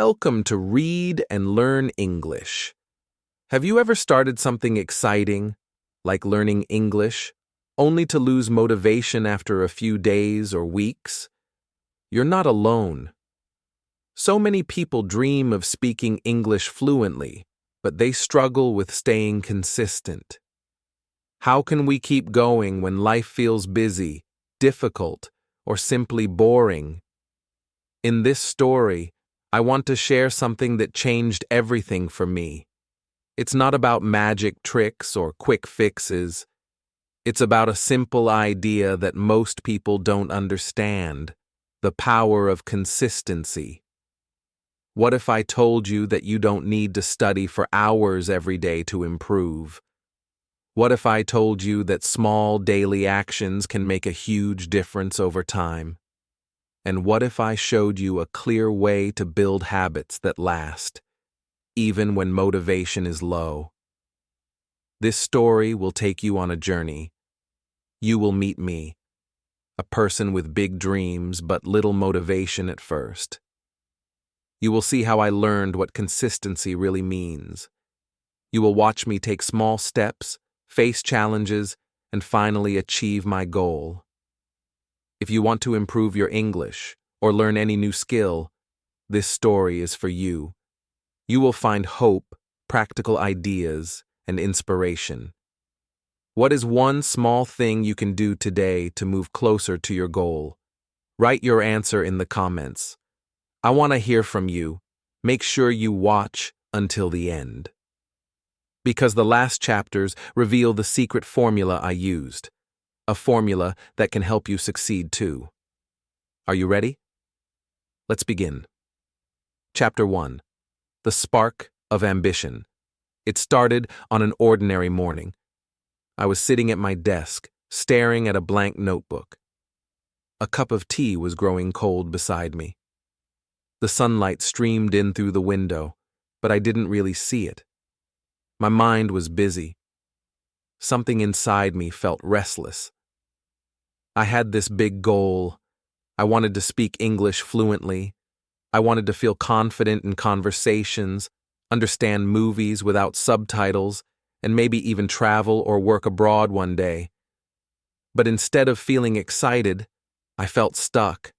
Welcome to Read and Learn English. Have you ever started something exciting, like learning English, only to lose motivation after a few days or weeks? You're not alone. So many people dream of speaking English fluently, but they struggle with staying consistent. How can we keep going when life feels busy, difficult, or simply boring? In this story, I want to share something that changed everything for me. It's not about magic tricks or quick fixes. It's about a simple idea that most people don't understand: the power of consistency. What if I told you that you don't need to study for hours every day to improve? What if I told you that small daily actions can make a huge difference over time? And what if I showed you a clear way to build habits that last, even when motivation is low? This story will take you on a journey. You will meet me, a person with big dreams but little motivation at first. You will see how I learned what consistency really means. You will watch me take small steps, face challenges, and finally achieve my goal. If you want to improve your English or learn any new skill, this story is for you. You will find hope, practical ideas, and inspiration. What is one small thing you can do today to move closer to your goal? Write your answer in the comments. I want to hear from you. Make sure you watch until the end, because the last chapters reveal the secret formula I used. A formula that can help you succeed too. Are you ready? Let's begin. Chapter 1. The Spark of Ambition. It started on an ordinary morning. I was sitting at my desk, staring at a blank notebook. A cup of tea was growing cold beside me. The sunlight streamed in through the window, but I didn't really see it. My mind was busy. Something inside me felt restless. I had this big goal. I wanted to speak English fluently. I wanted to feel confident in conversations, understand movies without subtitles, and maybe even travel or work abroad one day. But instead of feeling excited, I felt stuck.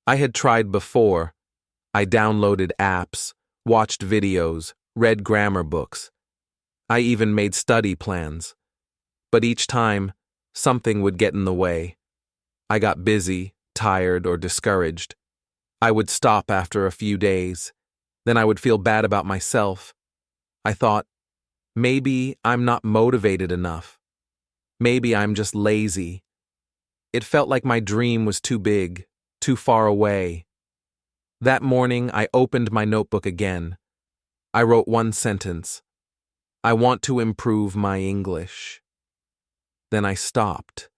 I had tried before. I downloaded apps, watched videos, read grammar books. I even made study plans. But each time, something would get in the way. I got busy, tired, or discouraged. I would stop after a few days. Then I would feel bad about myself. I thought, maybe I'm not motivated enough. Maybe I'm just lazy. It felt like my dream was too big, too far away. That morning, I opened my notebook again. I wrote one sentence: I want to improve my English. Then I stopped.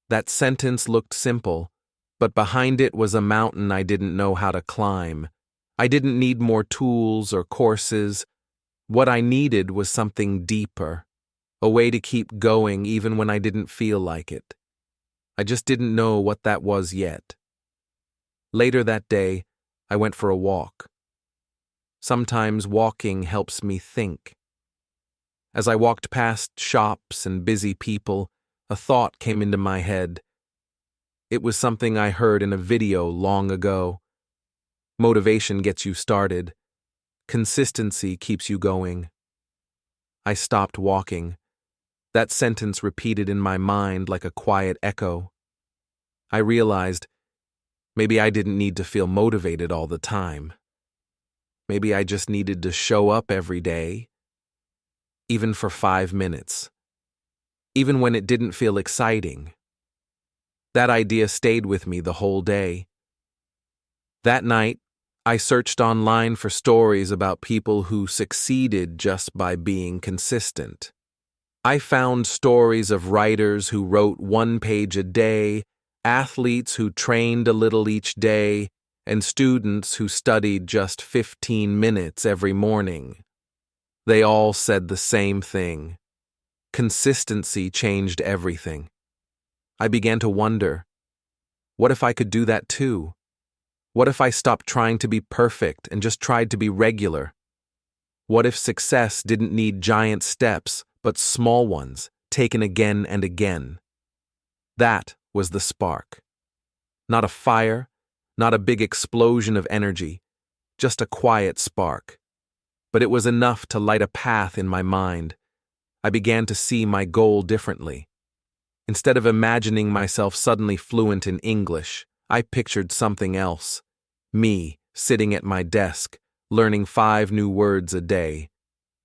That sentence looked simple, but behind it was a mountain I didn't know how to climb. I didn't need more tools or courses. What I needed was something deeper, a way to keep going even when I didn't feel like it. I just didn't know what that was yet. Later that day, I went for a walk. Sometimes walking helps me think. As I walked past shops and busy people, a thought came into my head. It was something I heard in a video long ago. Motivation gets you started. Consistency keeps you going. I stopped walking. That sentence repeated in my mind like a quiet echo. I realized maybe I didn't need to feel motivated all the time. Maybe I just needed to show up every day, even for 5 minutes. Even when it didn't feel exciting. That idea stayed with me the whole day. That night, I searched online for stories about people who succeeded just by being consistent. I found stories of writers who wrote 1 page a day, athletes who trained a little each day, and students who studied just 15 minutes every morning. They all said the same thing. Consistency changed everything. I began to wonder, what if I could do that too? What if I stopped trying to be perfect and just tried to be regular? What if success didn't need giant steps, but small ones, taken again and again? That was the spark. Not a fire, not a big explosion of energy, just a quiet spark. But it was enough to light a path in my mind. I began to see my goal differently. Instead of imagining myself suddenly fluent in English, I pictured something else. Me, sitting at my desk, learning 5 new words a day.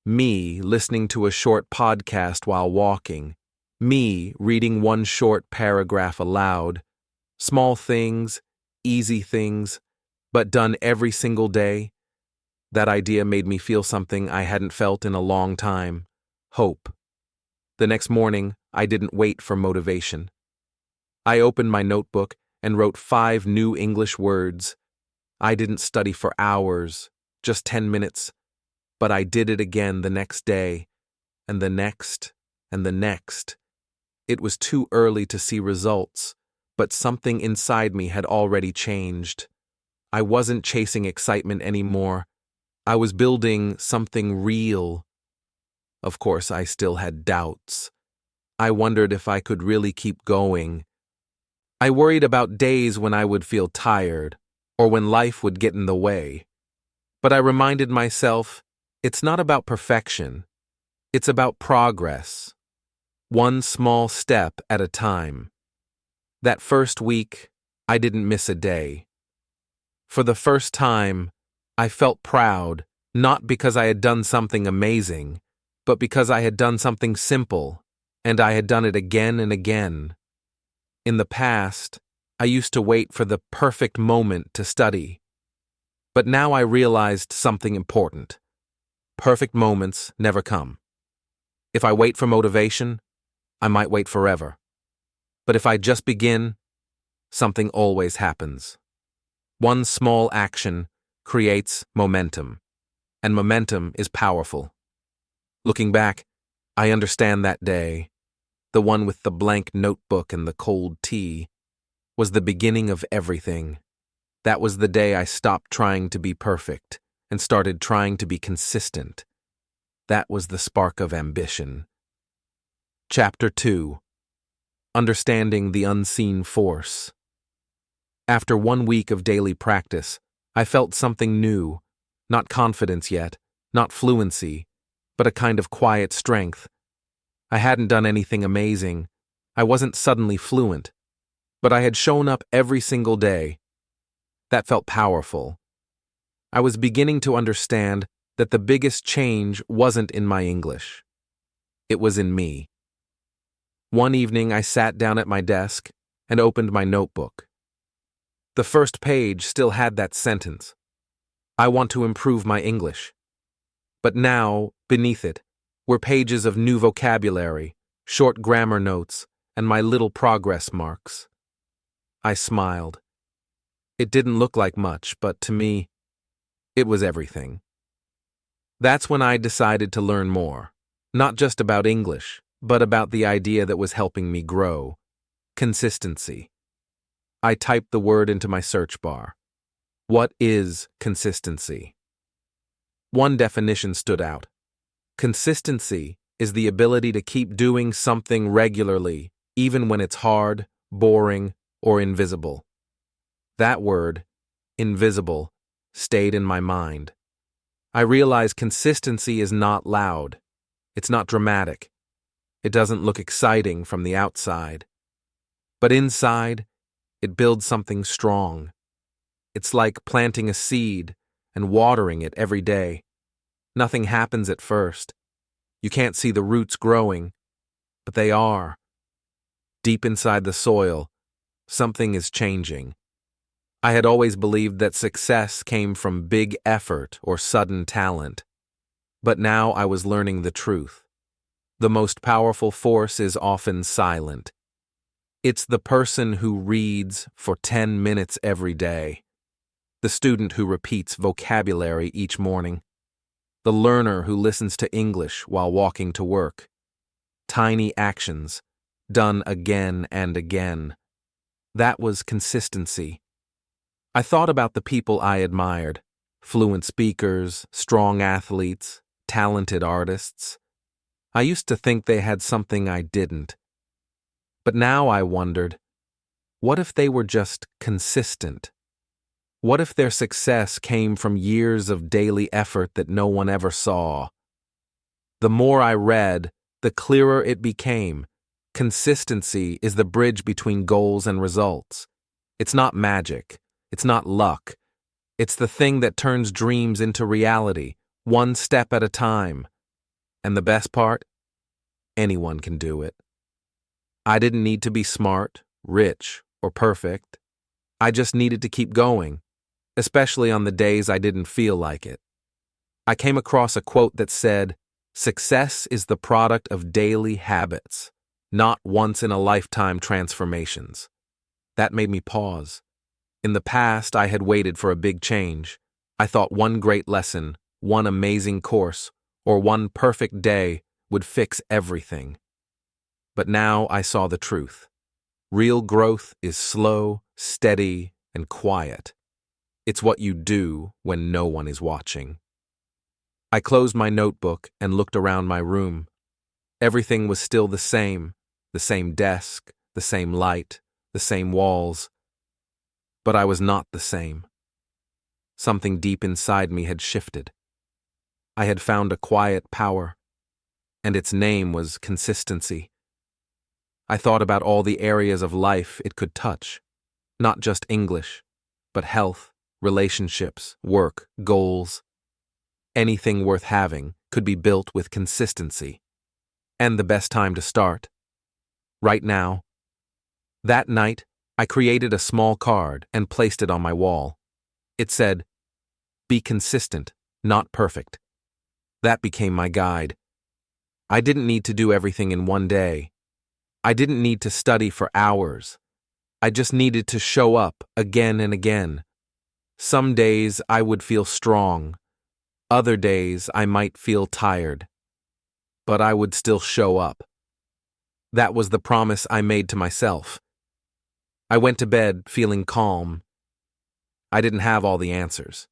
Me, listening to a short podcast while walking. Me, reading 1 short paragraph aloud. Small things, easy things, but done every single day. That idea made me feel something I hadn't felt in a long time: hope. The next morning, I didn't wait for motivation. I opened my notebook and wrote 5 new English words. I didn't study for hours, just 10 minutes, but I did it again the next day, and the next, and the next. It was too early to see results, but something inside me had already changed. I wasn't chasing excitement anymore. I was building something real. Of course, I still had doubts. I wondered if I could really keep going. I worried about days when I would feel tired, or when life would get in the way. But I reminded myself, it's not about perfection. It's about progress. 1 small step at a time. That first week, I didn't miss a day. For the first time, I felt proud, not because I had done something amazing, but because I had done something simple, and I had done it again and again. In the past, I used to wait for the perfect moment to study. But now I realized something important. Perfect moments never come. If I wait for motivation, I might wait forever. But if I just begin, something always happens. 1 small action creates momentum, and momentum is powerful. Looking back, I understand that day, the one with the blank notebook and the cold tea, was the beginning of everything. That was the day I stopped trying to be perfect and started trying to be consistent. That was the spark of ambition. Chapter 2: Understanding the Unseen Force. After 1 week of daily practice, I felt something new, not confidence yet, not fluency, but a kind of quiet strength. I hadn't done anything amazing. I wasn't suddenly fluent, but I had shown up every single day. That felt powerful. I was beginning to understand that the biggest change wasn't in my English. It was in me. One evening, I sat down at my desk and opened my notebook. The first page still had that sentence: I want to improve my English. But now, beneath it, were pages of new vocabulary, short grammar notes, and my little progress marks. I smiled. It didn't look like much, but to me, it was everything. That's when I decided to learn more, not just about English, but about the idea that was helping me grow: consistency. I typed the word into my search bar. What is consistency? One definition stood out. Consistency is the ability to keep doing something regularly, even when it's hard, boring, or invisible. That word, invisible, stayed in my mind. I realized consistency is not loud. It's not dramatic. It doesn't look exciting from the outside. But inside, it builds something strong. It's like planting a seed and watering it every day. Nothing happens at first. You can't see the roots growing, but they are. Deep inside the soil, something is changing. I had always believed that success came from big effort or sudden talent. But now I was learning the truth. The most powerful force is often silent. It's the person who reads for 10 minutes every day, the student who repeats vocabulary each morning, the learner who listens to English while walking to work. Tiny actions, done again and again. That was consistency. I thought about the people I admired: fluent speakers, strong athletes, talented artists. I used to think they had something I didn't. But now I wondered, what if they were just consistent? What if their success came from years of daily effort that no one ever saw? The more I read, the clearer it became. Consistency is the bridge between goals and results. It's not magic. It's not luck. It's the thing that turns dreams into reality, one step at a time. And the best part? Anyone can do it. I didn't need to be smart, rich, or perfect. I just needed to keep going, especially on the days I didn't feel like it. I came across a quote that said, "Success is the product of daily habits, not once-in-a-lifetime transformations." That made me pause. In the past, I had waited for a big change. I thought one great lesson, one amazing course, or one perfect day would fix everything. But now I saw the truth. Real growth is slow, steady, and quiet. It's what you do when no one is watching. I closed my notebook and looked around my room. Everything was still the same desk, the same light, the same walls. But I was not the same. Something deep inside me had shifted. I had found a quiet power, and its name was consistency. I thought about all the areas of life it could touch, not just English, but health, relationships, work, goals. Anything worth having could be built with consistency. And the best time to start? Right now. That night, I created a small card and placed it on my wall. It said, "Be consistent, not perfect." That became my guide. I didn't need to do everything in one day. I didn't need to study for hours. I just needed to show up again and again. Some days I would feel strong. Other days I might feel tired. But I would still show up. That was the promise I made to myself. I went to bed feeling calm. I didn't have all the answers.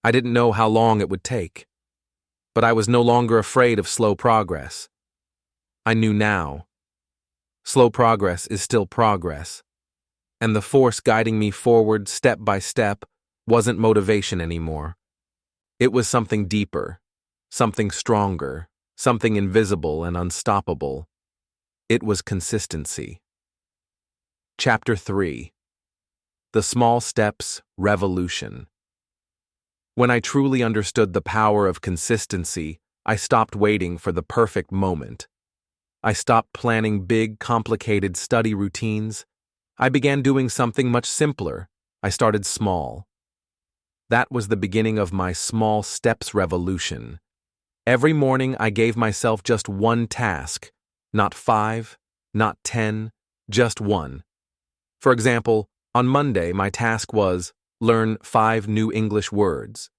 I didn't know how long it would take. But I was no longer afraid of slow progress. I knew now. Slow progress is still progress. And the force guiding me forward step by step wasn't motivation anymore. It was something deeper, something stronger, something invisible and unstoppable. It was consistency. Chapter 3. The Small Steps Revolution. When I truly understood the power of consistency, I stopped waiting for the perfect moment. I stopped planning big, complicated study routines. I began doing something much simpler. I started small. That was the beginning of my small steps revolution. Every morning I gave myself just one task, not 5, not 10, just one. For example, on Monday my task was learn 5 new English words.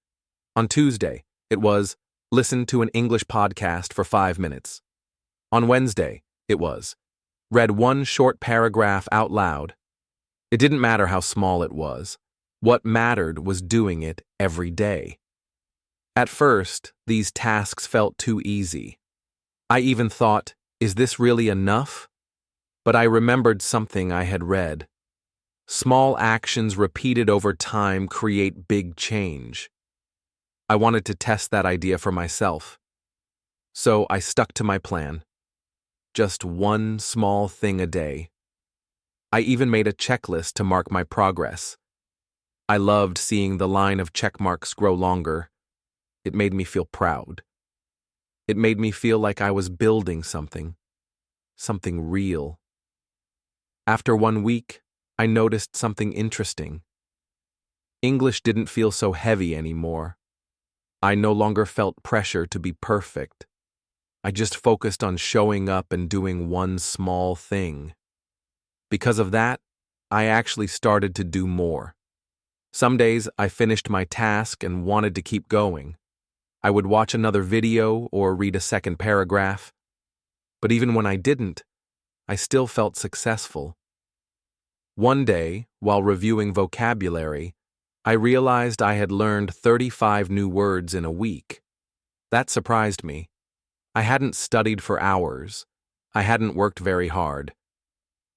On Tuesday, it was listen to an English podcast for 5 minutes. On Wednesday, it was read one short paragraph out loud. It didn't matter how small it was. What mattered was doing it every day. At first, these tasks felt too easy. I even thought, is this really enough? But I remembered something I had read. Small actions repeated over time create big change. I wanted to test that idea for myself. So I stuck to my plan. Just one small thing a day. I even made a checklist to mark my progress. I loved seeing the line of check marks grow longer. It made me feel proud. It made me feel like I was building something real. After 1 week, I noticed something interesting. English didn't feel so heavy anymore. I no longer felt pressure to be perfect. I just focused on showing up and doing one small thing. Because of that, I actually started to do more. Some days I finished my task and wanted to keep going. I would watch another video or read a second paragraph. But even when I didn't, I still felt successful. One day, while reviewing vocabulary, I realized I had learned 35 new words in a week. That surprised me. I hadn't studied for hours. I hadn't worked very hard.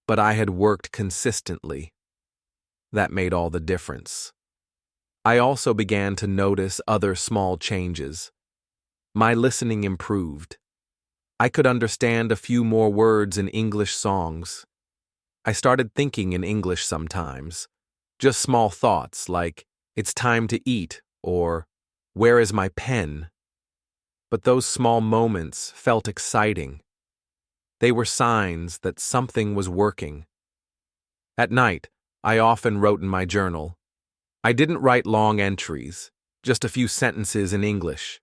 But I had worked consistently. That made all the difference. I also began to notice other small changes. My listening improved. I could understand a few more words in English songs. I started thinking in English sometimes. Just small thoughts like, "It's time to eat," or "Where is my pen?" But those small moments felt exciting. They were signs that something was working. At night, I often wrote in my journal. I didn't write long entries, just a few sentences in English.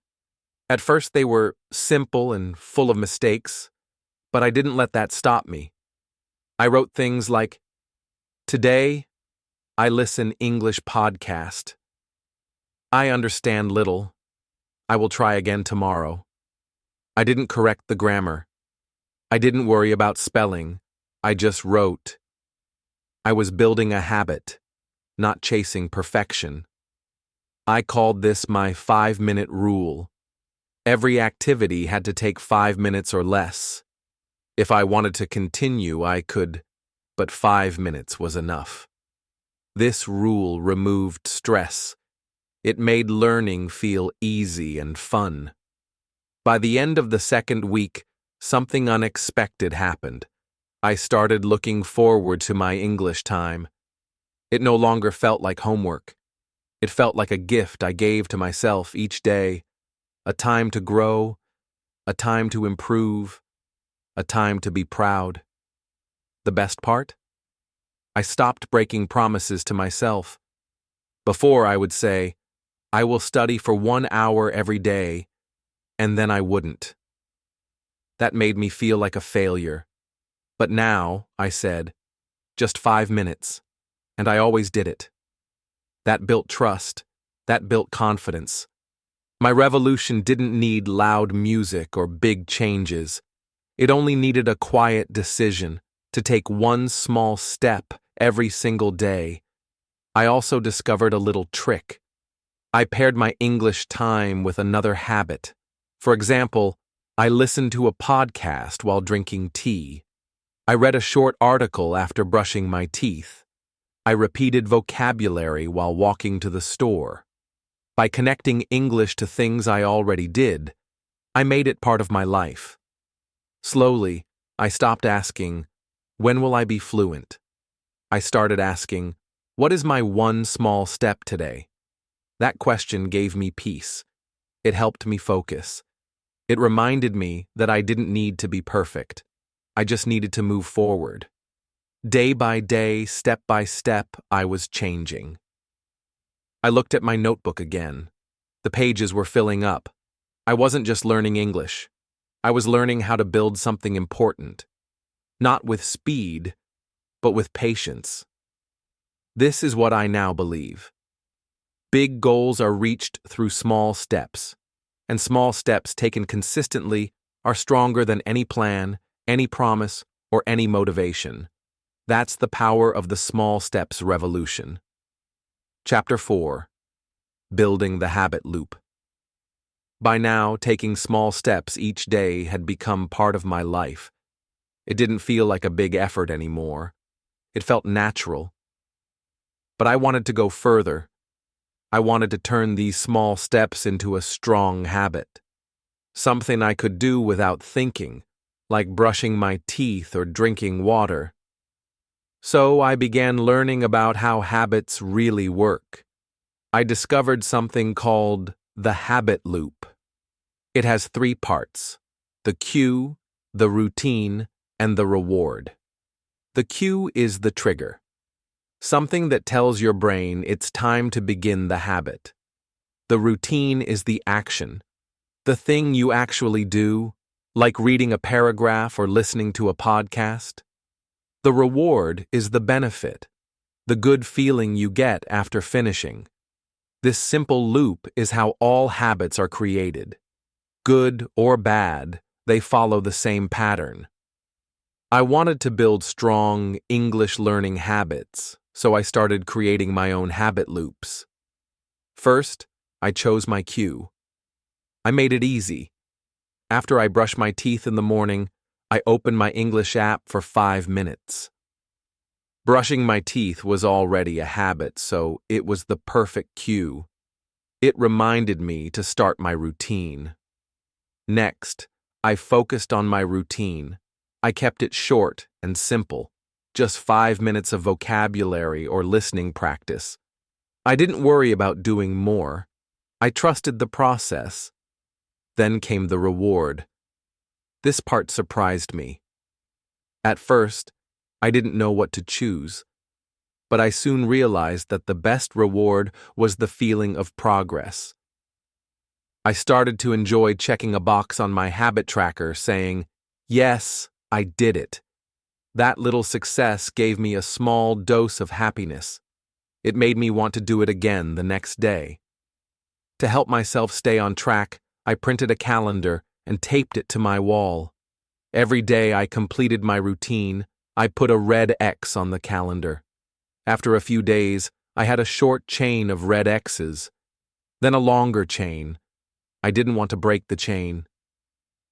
At first they were simple and full of mistakes, but I didn't let that stop me. I wrote things like, "Today, I listen English podcast. I understand little. I will try again tomorrow." I didn't correct the grammar. I didn't worry about spelling. I just wrote. I was building a habit, not chasing perfection. I called this my 5-minute rule. Every activity had to take 5 minutes or less. If I wanted to continue, I could, but 5 minutes was enough. This rule removed stress. It made learning feel easy and fun. By the end of the second week, something unexpected happened. I started looking forward to my English time. It no longer felt like homework. It felt like a gift I gave to myself each day, a time to grow, a time to improve, a time to be proud. The best part? I stopped breaking promises to myself. Before I would say, "I will study for 1 hour every day," and then I wouldn't. That made me feel like a failure. But now, I said, "Just 5 minutes," and I always did it. That built trust. That built confidence. My revolution didn't need loud music or big changes. It only needed a quiet decision to take one small step every single day. I also discovered a little trick. I paired my English time with another habit. For example, I listened to a podcast while drinking tea. I read a short article after brushing my teeth. I repeated vocabulary while walking to the store. By connecting English to things I already did, I made it part of my life. Slowly, I stopped asking, "When will I be fluent?" I started asking, "What is my one small step today?" That question gave me peace. It helped me focus. It reminded me that I didn't need to be perfect. I just needed to move forward. Day by day, step by step, I was changing. I looked at my notebook again. The pages were filling up. I wasn't just learning English. I was learning how to build something important. Not with speed, but with patience. This is what I now believe. Big goals are reached through small steps, and small steps taken consistently are stronger than any plan, any promise, or any motivation. That's the power of the small steps revolution. Chapter 4. Building the Habit Loop. By now, taking small steps each day had become part of my life. It didn't feel like a big effort anymore. It felt natural. But I wanted to go further. I wanted to turn these small steps into a strong habit. Something I could do without thinking, like brushing my teeth or drinking water. So I began learning about how habits really work. I discovered something called the habit loop. It has 3 parts: the cue, the routine, and the reward. The cue is the trigger, something that tells your brain it's time to begin the habit. The routine is the action, the thing you actually do, like reading a paragraph or listening to a podcast. The reward is the benefit, the good feeling you get after finishing. This simple loop is how all habits are created. Good or bad, they follow the same pattern. I wanted to build strong English learning habits, so I started creating my own habit loops. First, I chose my cue. I made it easy. After I brush my teeth in the morning, I open my English app for 5 minutes. Brushing my teeth was already a habit, so it was the perfect cue. It reminded me to start my routine. Next, I focused on my routine. I kept it short and simple, just 5 minutes of vocabulary or listening practice. I didn't worry about doing more. I trusted the process. Then came the reward. This part surprised me. At first, I didn't know what to choose, but I soon realized that the best reward was the feeling of progress. I started to enjoy checking a box on my habit tracker saying, "Yes, I did it." That little success gave me a small dose of happiness. It made me want to do it again the next day. To help myself stay on track, I printed a calendar and taped it to my wall. Every day I completed my routine, I put a red X on the calendar. After a few days, I had a short chain of red X's, then a longer chain. I didn't want to break the chain.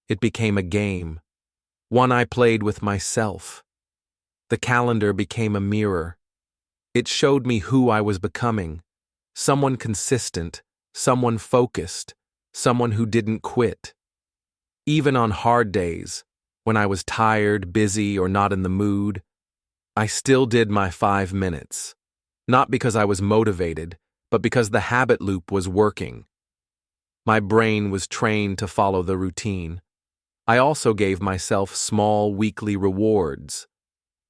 It became a game, one I played with myself. The calendar became a mirror. It showed me who I was becoming, someone consistent, someone focused, someone who didn't quit. Even on hard days, when I was tired, busy, or not in the mood, I still did my 5 minutes. Not because I was motivated, but because the habit loop was working. My brain was trained to follow the routine. I also gave myself small weekly rewards.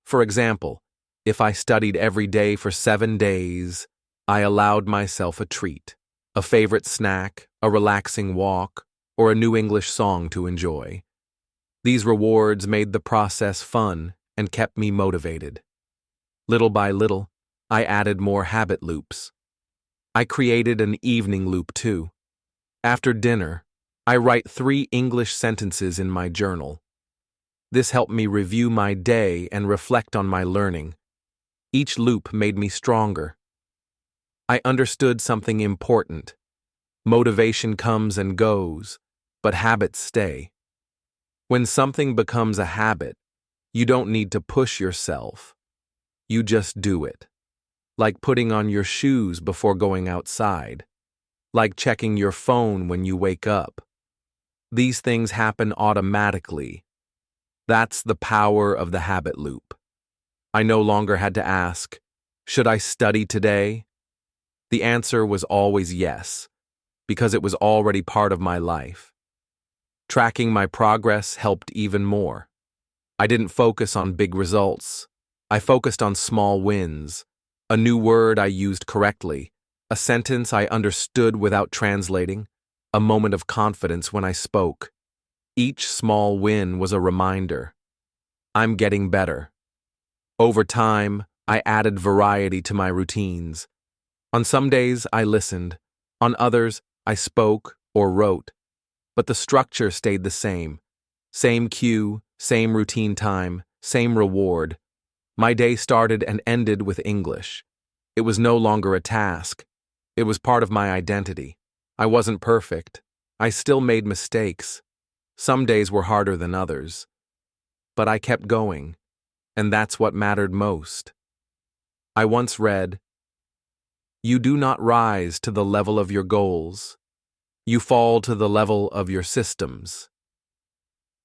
For example, if I studied every day for 7 days, I allowed myself a treat, a favorite snack, a relaxing walk, or a new English song to enjoy. These rewards made the process fun and kept me motivated. Little by little, I added more habit loops. I created an evening loop too. After dinner, I write 3 English sentences in my journal. This helped me review my day and reflect on my learning. Each loop made me stronger. I understood something important. Motivation comes and goes, but habits stay. When something becomes a habit, you don't need to push yourself. You just do it. Like putting on your shoes before going outside. Like checking your phone when you wake up. These things happen automatically. That's the power of the habit loop. I no longer had to ask, should I study today? The answer was always yes, because it was already part of my life. Tracking my progress helped even more. I didn't focus on big results. I focused on small wins, a new word I used correctly, a sentence I understood without translating, a moment of confidence when I spoke. Each small win was a reminder. I'm getting better. Over time, I added variety to my routines. On some days, I listened. On others, I spoke or wrote. But the structure stayed the same. Same cue, same routine time, same reward. My day started and ended with English. It was no longer a task. It was part of my identity. I wasn't perfect. I still made mistakes. Some days were harder than others. But I kept going, and that's what mattered most. I once read, "You do not rise to the level of your goals. You fall to the level of your systems."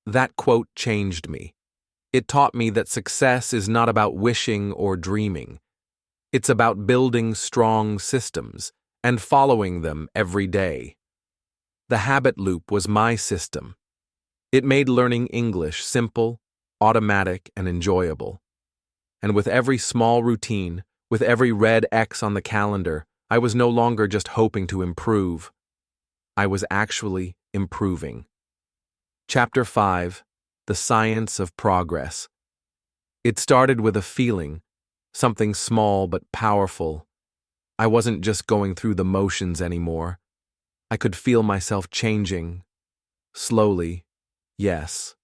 That quote changed me. It taught me that success is not about wishing or dreaming. It's about building strong systems and following them every day. The habit loop was my system. It made learning English simple, automatic, and enjoyable. And with every small routine, with every red X on the calendar, I was no longer just hoping to improve. I was actually improving. Chapter 5: The Science of Progress. It started with a feeling, something small but powerful. I wasn't just going through the motions anymore. I could feel myself changing. Slowly, yes,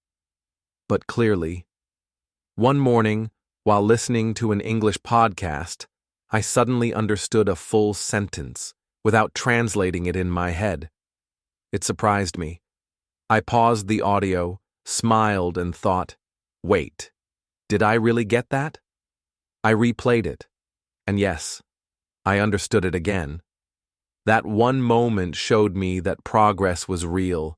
but clearly. One morning, while listening to an English podcast, I suddenly understood a full sentence without translating it in my head. It surprised me. I paused the audio, smiled, and thought, wait, did I really get that? I replayed it, and yes, I understood it again. That one moment showed me that progress was real.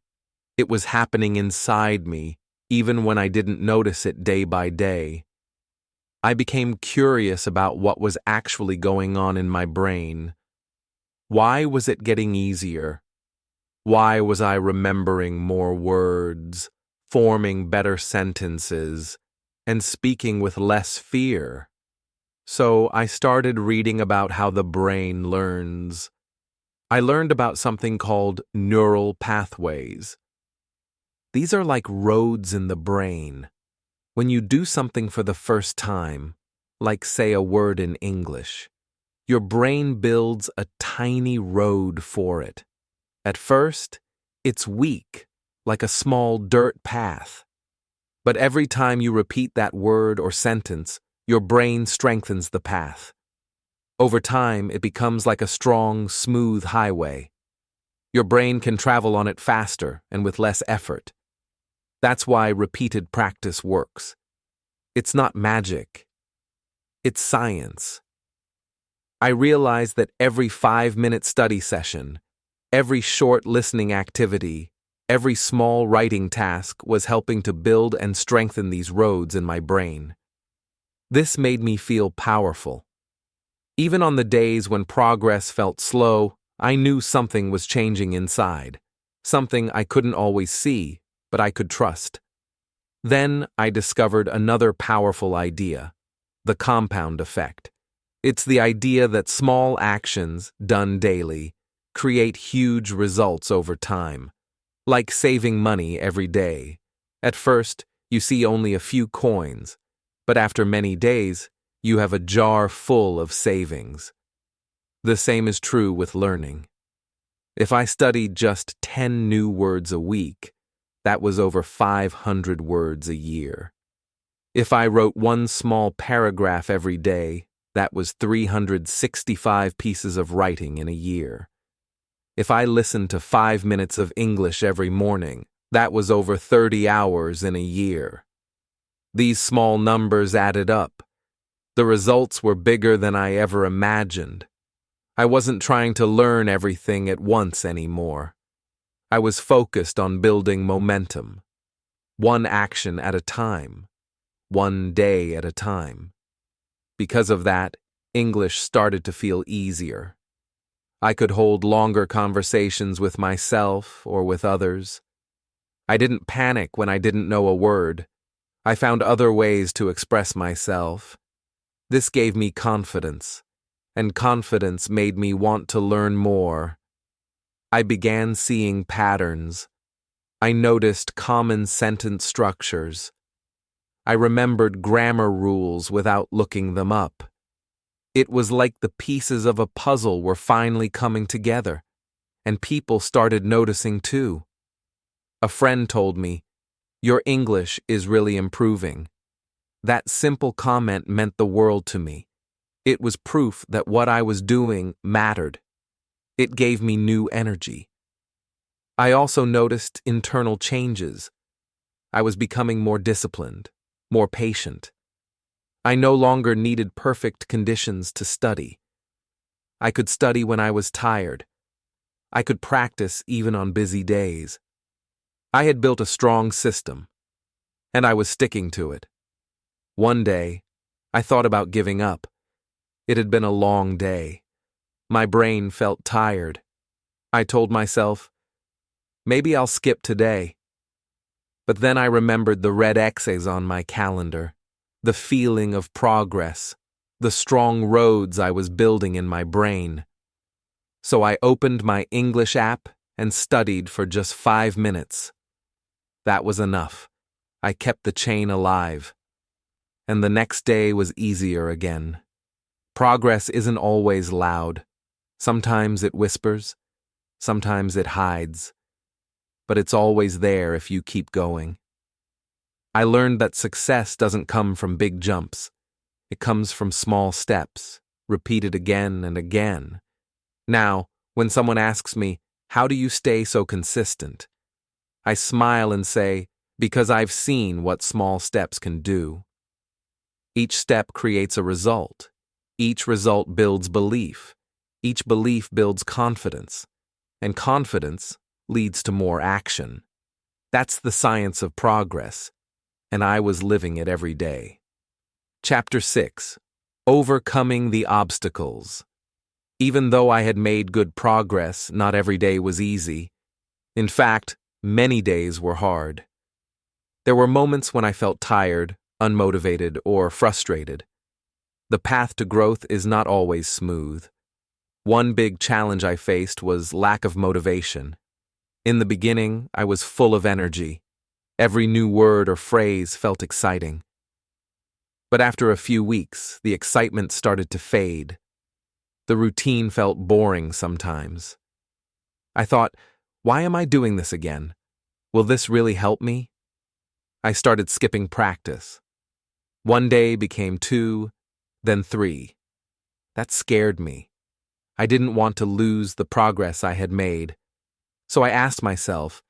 It was happening inside me, even when I didn't notice it day by day. I became curious about what was actually going on in my brain. Why was it getting easier? Why was I remembering more words, forming better sentences, and speaking with less fear? So I started reading about how the brain learns. I learned about something called neural pathways. These are like roads in the brain. When you do something for the first time, like say a word in English, your brain builds a tiny road for it. At first, it's weak, like a small dirt path. But every time you repeat that word or sentence, your brain strengthens the path. Over time, it becomes like a strong, smooth highway. Your brain can travel on it faster and with less effort. That's why repeated practice works. It's not magic. It's science. I realized that every 5-minute study session, every short listening activity, every small writing task was helping to build and strengthen these roads in my brain. This made me feel powerful. Even on the days when progress felt slow, I knew something was changing inside, something I couldn't always see, but I could trust. Then I discovered another powerful idea, the compound effect. It's the idea that small actions, done daily, create huge results over time, like saving money every day. At first, you see only a few coins, but after many days, you have a jar full of savings. The same is true with learning. If I studied just 10 new words a week, that was over 500 words a year. If I wrote one small paragraph every day, that was 365 pieces of writing in a year. If I listened to 5 minutes of English every morning, that was over 30 hours in a year. These small numbers added up. The results were bigger than I ever imagined. I wasn't trying to learn everything at once anymore. I was focused on building momentum. One action at a time. One day at a time. Because of that, English started to feel easier. I could hold longer conversations with myself or with others. I didn't panic when I didn't know a word. I found other ways to express myself. This gave me confidence, and confidence made me want to learn more. I began seeing patterns. I noticed common sentence structures. I remembered grammar rules without looking them up. It was like the pieces of a puzzle were finally coming together, and people started noticing too. A friend told me, "Your English is really improving." That simple comment meant the world to me. It was proof that what I was doing mattered. It gave me new energy. I also noticed internal changes. I was becoming more disciplined, more patient. I no longer needed perfect conditions to study. I could study when I was tired. I could practice even on busy days. I had built a strong system, and I was sticking to it. One day, I thought about giving up. It had been a long day. My brain felt tired. I told myself, maybe I'll skip today. But then I remembered the red X's on my calendar, the feeling of progress, the strong roads I was building in my brain. So I opened my English app and studied for just 5 minutes. That was enough. I kept the chain alive. And the next day was easier again. Progress isn't always loud. Sometimes it whispers, sometimes it hides, but it's always there if you keep going. I learned that success doesn't come from big jumps. It comes from small steps, repeated again and again. Now, When someone asks me, "How do you stay so consistent?" I smile and say, "Because I've seen what small steps can do." Each step creates a result. Each result builds belief. Each belief builds confidence. And confidence leads to more action. That's the science of progress, and I was living it every day. Chapter 6. Overcoming the Obstacles. Even though I had made good progress, not every day was easy. In fact, many days were hard. There were moments when I felt tired, unmotivated, or frustrated. The path to growth is not always smooth. One big challenge I faced was lack of motivation. In the beginning, I was full of energy. Every new word or phrase felt exciting. But after a few weeks, the excitement started to fade. The routine felt boring sometimes. I thought, why am I doing this again? Will this really help me? I started skipping practice. One day became 2, then 3. That scared me. I didn't want to lose the progress I had made. So I asked myself,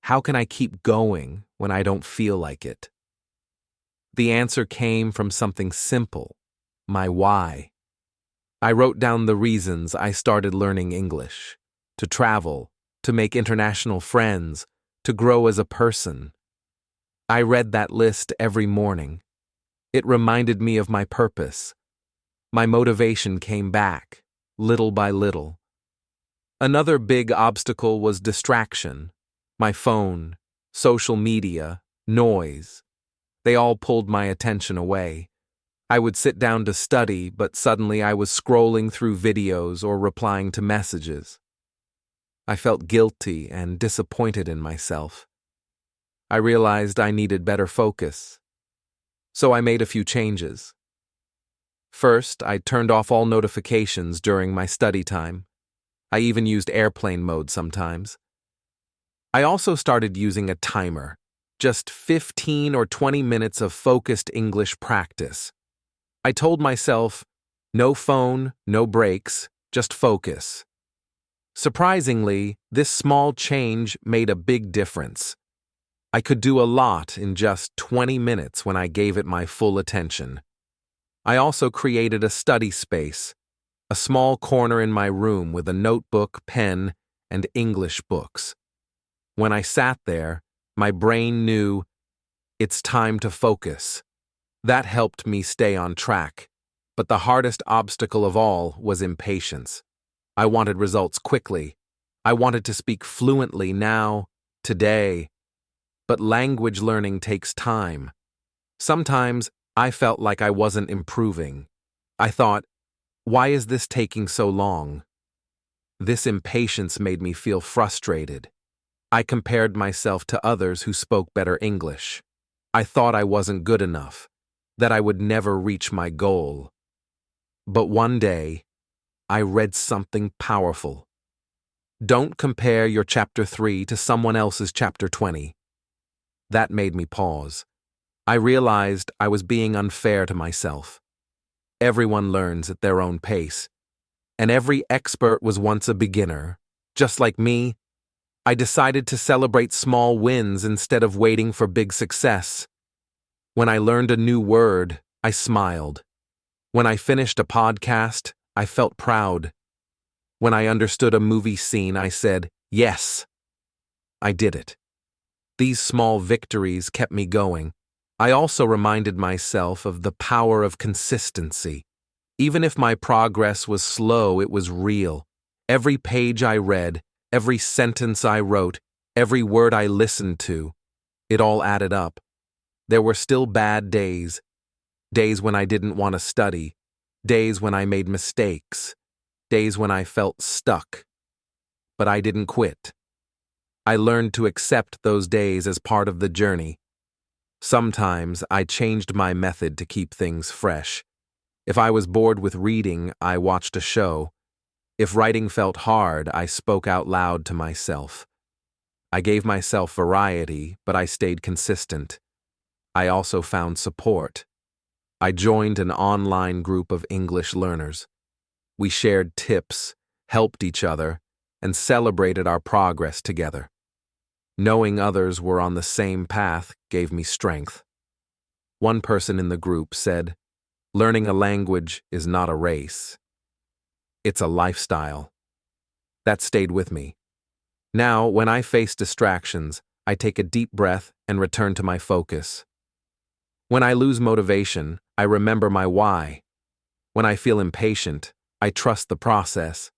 how can I keep going when I don't feel like it? The answer came from something simple, my why. I wrote down the reasons I started learning English: to travel, to make international friends, to grow as a person. I read that list every morning. It reminded me of my purpose. My motivation came back, little by little. Another big obstacle was distraction. My phone, social media, noise. They all pulled my attention away. I would sit down to study, but suddenly I was scrolling through videos or replying to messages. I felt guilty and disappointed in myself. I realized I needed better focus. So I made a few changes. First, I turned off all notifications during my study time. I even used airplane mode sometimes. I also started using a timer, just 15 or 20 minutes of focused English practice. I told myself, no phone, no breaks, just focus. Surprisingly, this small change made a big difference. I could do a lot in just 20 minutes when I gave it my full attention. I also created a study space, a small corner in my room with a notebook, pen, and English books. When I sat there, my brain knew, it's time to focus. That helped me stay on track. But the hardest obstacle of all was impatience. I wanted results quickly. I wanted to speak fluently now, today. But language learning takes time. Sometimes I felt like I wasn't improving. I thought, why is this taking so long? This impatience made me feel frustrated. I compared myself to others who spoke better English. I thought I wasn't good enough, that I would never reach my goal. But one day, I read something powerful. Don't compare your chapter 3 to someone else's chapter 20. That made me pause. I realized I was being unfair to myself. Everyone learns at their own pace, and every expert was once a beginner. Just like me, I decided to celebrate small wins instead of waiting for big success. When I learned a new word, I smiled. When I finished a podcast, I felt proud. When I understood a movie scene, I said, yes, I did it. These small victories kept me going. I also reminded myself of the power of consistency. Even if my progress was slow, it was real. Every page I read, every sentence I wrote, every word I listened to, it all added up. There were still bad days, days when I didn't want to study, days when I made mistakes, days when I felt stuck. But I didn't quit. I learned to accept those days as part of the journey. Sometimes I changed my method to keep things fresh. If I was bored with reading, I watched a show. If writing felt hard, I spoke out loud to myself. I gave myself variety, but I stayed consistent. I also found support. I joined an online group of English learners. We shared tips, helped each other, and celebrated our progress together. Knowing others were on the same path gave me strength. One person in the group said, "Learning a language is not a race. It's a lifestyle." That stayed with me. Now, when I face distractions, I take a deep breath and return to my focus. When I lose motivation, I remember my why. When I feel impatient, I trust the process.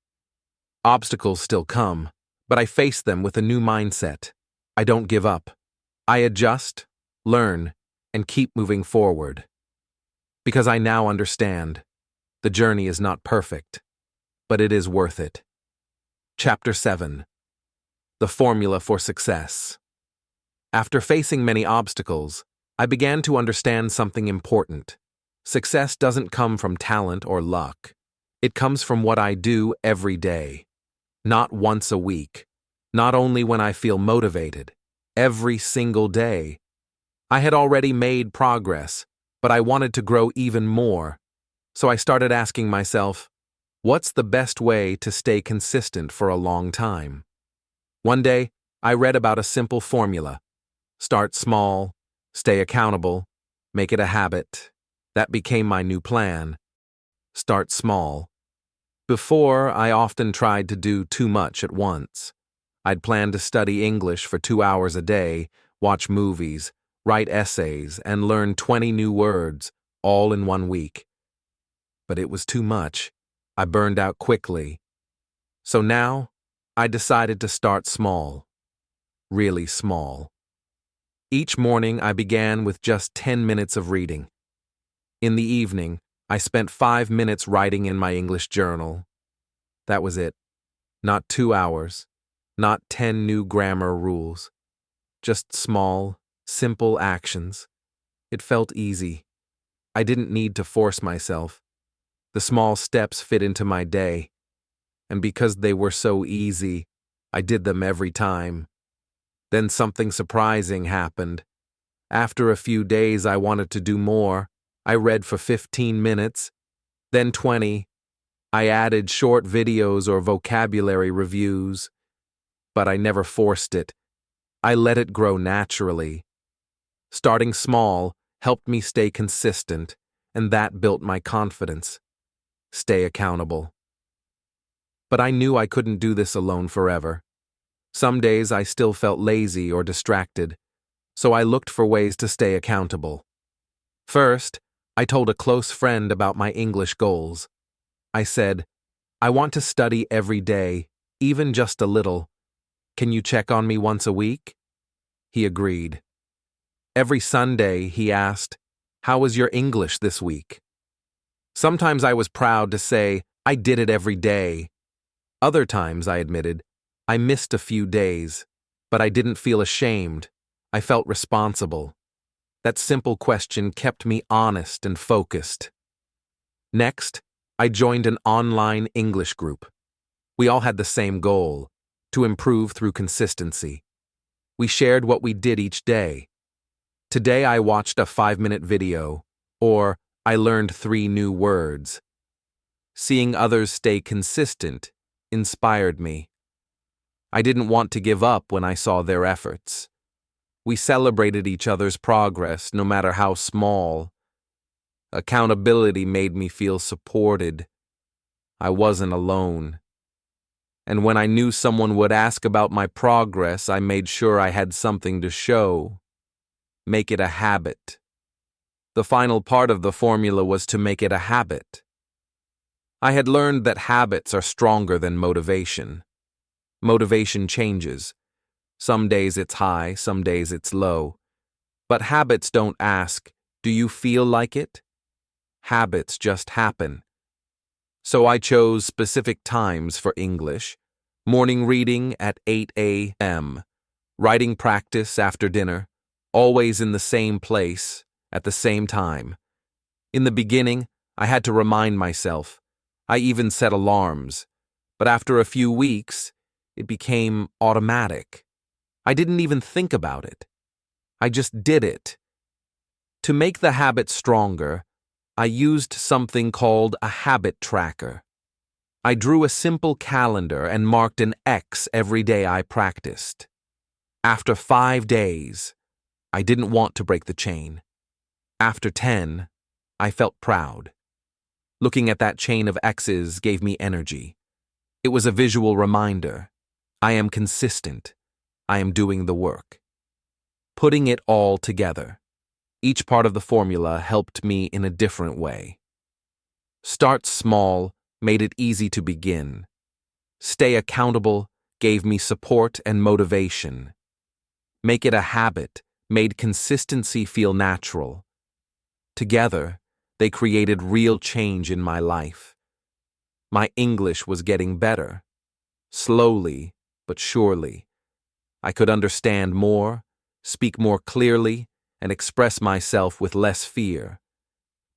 Obstacles still come, but I face them with a new mindset. I don't give up. I adjust, learn, and keep moving forward. Because I now understand, the journey is not perfect, but it is worth it. Chapter 7. The Formula for Success. After facing many obstacles, I began to understand something important. Success doesn't come from talent or luck. It comes from what I do every day. Not once a week. Not only when I feel motivated. Every single day. I had already made progress, but I wanted to grow even more. So I started asking myself, what's the best way to stay consistent for a long time? One day, I read about a simple formula. Start small, stay accountable, make it a habit. That became my new plan. Start small. Before, I often tried to do too much at once. I'd plan to study English for 2 hours a day, watch movies, write essays, and learn 20 new words, all in 1 week. But it was too much. I burned out quickly. So now, I decided to start small. Really small. Each morning, I began with just 10 minutes of reading. In the evening, I spent 5 minutes writing in my English journal. That was it. Not 2 hours. Not 10 new grammar rules. Just small, simple actions. It felt easy. I didn't need to force myself. The small steps fit into my day. And because they were so easy, I did them every time. Then something surprising happened. After a few days, I wanted to do more. I read for 15 minutes, then 20. I added short videos or vocabulary reviews. But I never forced it. I let it grow naturally. Starting small helped me stay consistent, and that built my confidence. Stay accountable. But I knew I couldn't do this alone forever. Some days I still felt lazy or distracted, so I looked for ways to stay accountable. First, I told a close friend about my English goals. I said, "I want to study every day, even just a little. Can you check on me once a week?" He agreed. Every Sunday, he asked, "How was your English this week?" Sometimes I was proud to say, "I did it every day." Other times, I admitted, I missed a few days, but I didn't feel ashamed. I felt responsible. That simple question kept me honest and focused. Next, I joined an online English group. We all had the same goal, to improve through consistency. We shared what we did each day. Today I watched a 5-minute video, or I learned 3 new words. Seeing others stay consistent inspired me. I didn't want to give up when I saw their efforts. We celebrated each other's progress, no matter how small. Accountability made me feel supported. I wasn't alone. And when I knew someone would ask about my progress, I made sure I had something to show. Make it a habit. The final part of the formula was to make it a habit. I had learned that habits are stronger than motivation. Motivation changes. Some days it's high, some days it's low. But habits don't ask, "Do you feel like it?" Habits just happen. So I chose specific times for English: morning reading at 8 a.m., writing practice after dinner, always in the same place, at the same time. In the beginning, I had to remind myself. I even set alarms. But after a few weeks, it became automatic. I didn't even think about it. I just did it. To make the habit stronger, I used something called a habit tracker. I drew a simple calendar and marked an X every day I practiced. After 5 days, I didn't want to break the chain. After 10, I felt proud. Looking at that chain of X's gave me energy. It was a visual reminder. I am consistent. I am doing the work. Putting it all together. Each part of the formula helped me in a different way. Start small made it easy to begin. Stay accountable gave me support and motivation. Make it a habit made consistency feel natural. Together, they created real change in my life. My English was getting better. Slowly, but surely. I could understand more, speak more clearly, and express myself with less fear.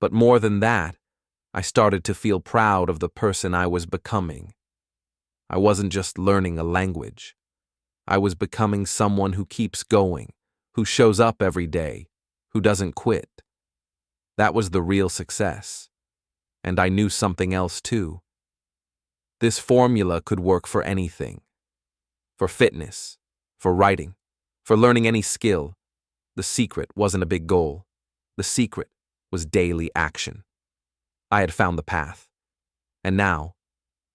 But more than that, I started to feel proud of the person I was becoming. I wasn't just learning a language. I was becoming someone who keeps going, who shows up every day, who doesn't quit. That was the real success. And I knew something else too. This formula could work for anything. For fitness, for writing, for learning any skill. The secret wasn't a big goal. The secret was daily action. I had found the path. And now,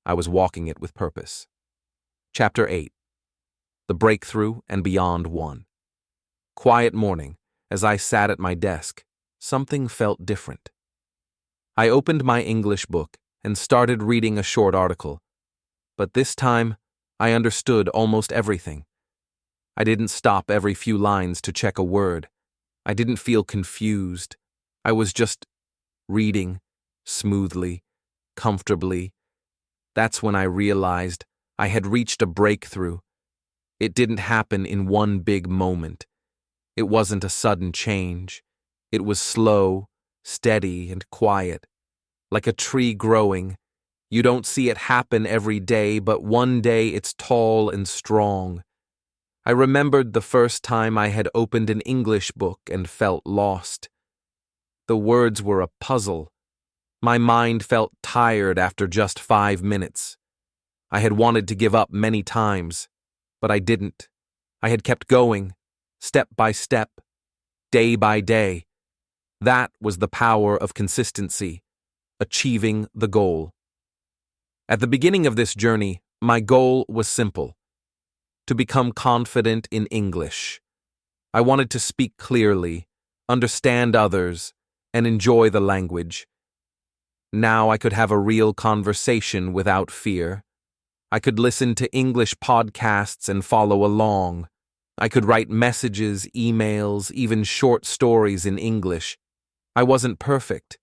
I was walking it with purpose. Chapter 8. The Breakthrough and Beyond 1. Quiet morning, as I sat at my desk, something felt different. I opened my English book and started reading a short article. But this time, I understood almost everything. I didn't stop every few lines to check a word. I didn't feel confused. I was just reading, smoothly, comfortably. That's when I realized I had reached a breakthrough. It didn't happen in one big moment. It wasn't a sudden change. It was slow, steady, and quiet. Like a tree growing. You don't see it happen every day, but one day it's tall and strong. I remembered the first time I had opened an English book and felt lost. The words were a puzzle. My mind felt tired after just 5 minutes. I had wanted to give up many times, but I didn't. I had kept going, step by step, day by day. That was the power of consistency, achieving the goal. At the beginning of this journey, my goal was simple: to become confident in English. I wanted to speak clearly, understand others, and enjoy the language. Now I could have a real conversation without fear. I could listen to English podcasts and follow along. I could write messages, emails, even short stories in English. I wasn't perfect,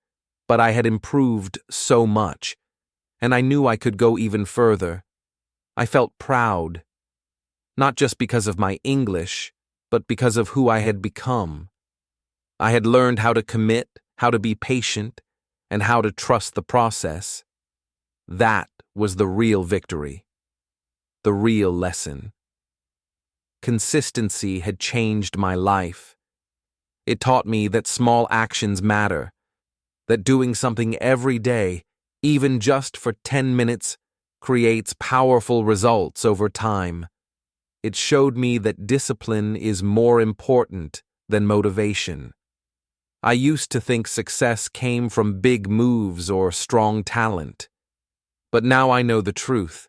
but I had improved so much, and I knew I could go even further. I felt proud, not just because of my English, but because of who I had become. I had learned how to commit, how to be patient, and how to trust the process. That was the real victory, the real lesson. Consistency had changed my life. It taught me that small actions matter, that doing something every day, even just for 10 minutes, creates powerful results over time. It showed me that discipline is more important than motivation. I used to think success came from big moves or strong talent. But now I know the truth.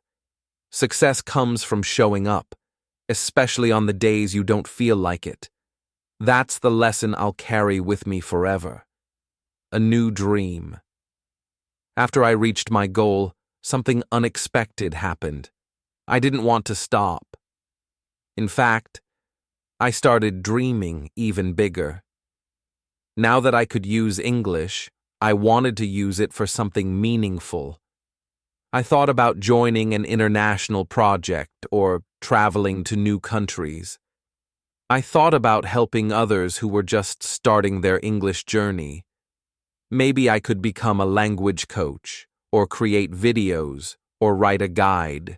Success comes from showing up, especially on the days you don't feel like it. That's the lesson I'll carry with me forever. A new dream. After I reached my goal, something unexpected happened. I didn't want to stop. In fact, I started dreaming even bigger. Now that I could use English, I wanted to use it for something meaningful. I thought about joining an international project or traveling to new countries. I thought about helping others who were just starting their English journey. Maybe I could become a language coach, or create videos, or write a guide.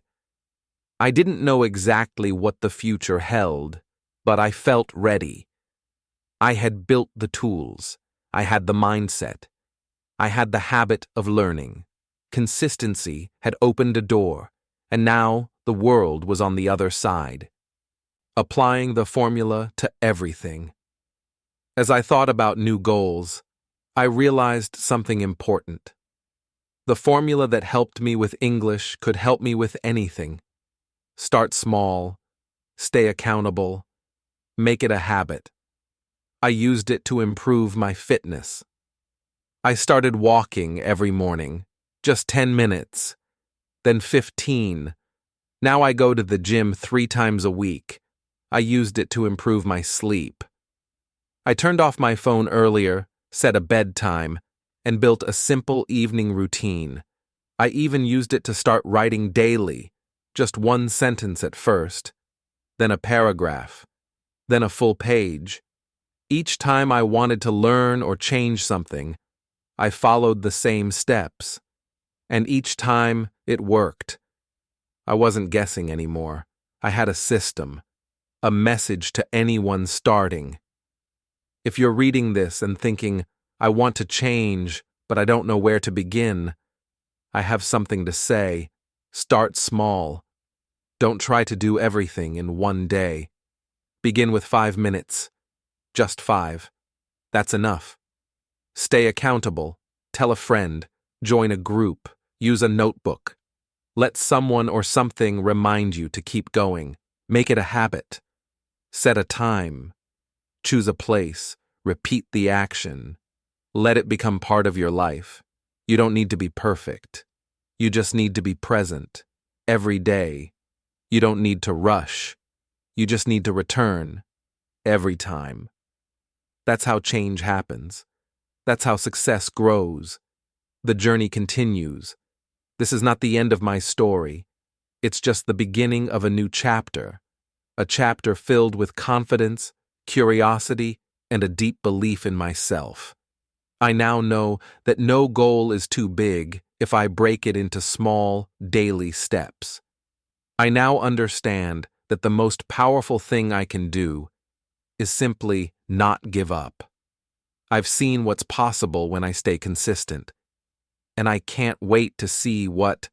I didn't know exactly what the future held, but I felt ready. I had built the tools. I had the mindset. I had the habit of learning. consistency had opened a door, and now the world was on the other side. Applying the formula to everything. As I thought about new goals, I realized something important. The formula that helped me with English could help me with anything. Start small, stay accountable, make it a habit. I used it to improve my fitness. I started walking every morning, just 10 minutes, then 15. Now I go to the gym 3 times a week. I used it to improve my sleep. I turned off my phone earlier, set a bedtime, and built a simple evening routine. I even used it to start writing daily, just 1 sentence at first, then a paragraph, then a full page. Each time I wanted to learn or change something, I followed the same steps. And each time, it worked. I wasn't guessing anymore. I had a system, a message to anyone starting. If you're reading this and thinking, I want to change, but I don't know where to begin, I have something to say. Start small. Don't try to do everything in one day. Begin with 5 minutes. Just 5. That's enough. Stay accountable. Tell a friend. Join a group. Use a notebook. Let someone or something remind you to keep going. Make it a habit. Set a time. Choose a place. Repeat the action. Let it become part of your life. You don't need to be perfect. You just need to be present. Every day. You don't need to rush. You just need to return. Every time. That's how change happens. That's how success grows. The journey continues. This is not the end of my story. It's just the beginning of a new chapter. A chapter filled with confidence, curiosity, and a deep belief in myself. I now know that no goal is too big if I break it into small, daily steps. I now understand that the most powerful thing I can do is simply not give up. I've seen what's possible when I stay consistent, and I can't wait to see what